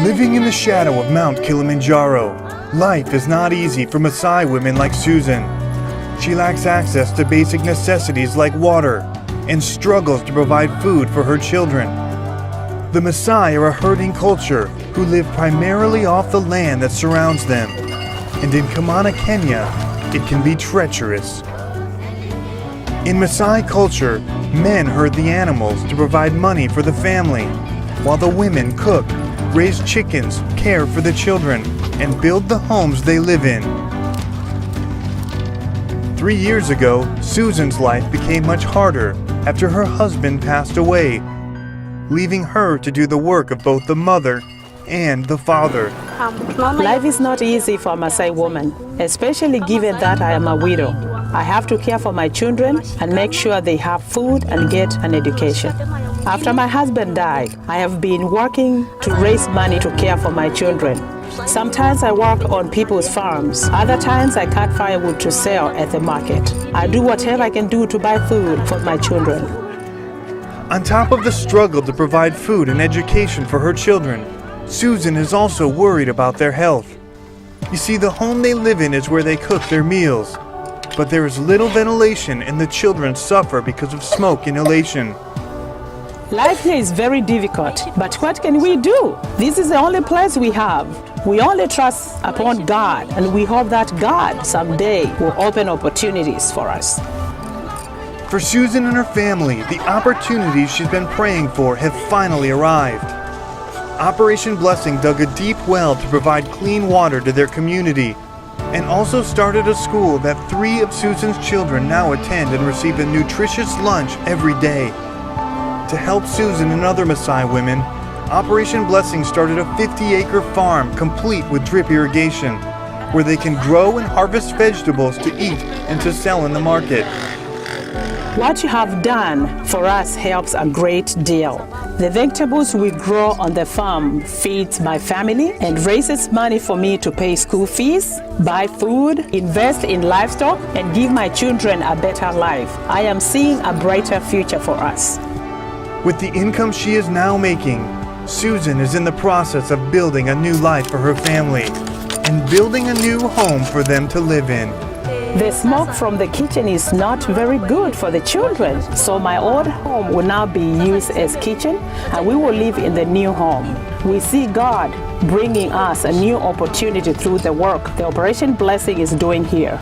Living in the shadow of Mount Kilimanjaro, life is not easy for Maasai women like Susan. She lacks access to basic necessities like water and struggles to provide food for her children. The Maasai are a herding culture who live primarily off the land that surrounds them. And in Kamana, Kenya, it can be treacherous. In Maasai culture, men herd the animals to provide money for the family, while the women cook, raise chickens, care for the children, and build the homes they live in. 3 years ago, Susan's life became much harder after her husband passed away, leaving her to do the work of both the mother and the father. Life is not easy for a Maasai woman, especially given that I am a widow. I have to care for my children and make sure they have food and get an education. After my husband died, I have been working to raise money to care for my children. Sometimes I work on people's farms. Other times I cut firewood to sell at the market. I do whatever I can do to buy food for my children. On top of the struggle to provide food and education for her children, Susan is also worried about their health. You see, the home they live in is where they cook their meals, but there is little ventilation and the children suffer because of smoke inhalation. Life here is very difficult, but what can we do? This is the only place we have. We only trust upon God, and we hope that God someday will open opportunities for us. For Susan and her family, the opportunities she's been praying for have finally arrived. Operation Blessing dug a deep well to provide clean water to their community, and also started a school that 3 of Susan's children now attend and receive a nutritious lunch every day. To help Susan and other Maasai women, Operation Blessing started a 50-acre farm complete with drip irrigation, where they can grow and harvest vegetables to eat and to sell in the market. What you have done for us helps a great deal. The vegetables we grow on the farm feeds my family and raises money for me to pay school fees, buy food, invest in livestock, and give my children a better life. I am seeing a brighter future for us. With the income she is now making, Susan is in the process of building a new life for her family and building a new home for them to live in. The smoke from the kitchen is not very good for the children, so my old home will now be used as kitchen and we will live in the new home. We see God bringing us a new opportunity through the work the Operation Blessing is doing here.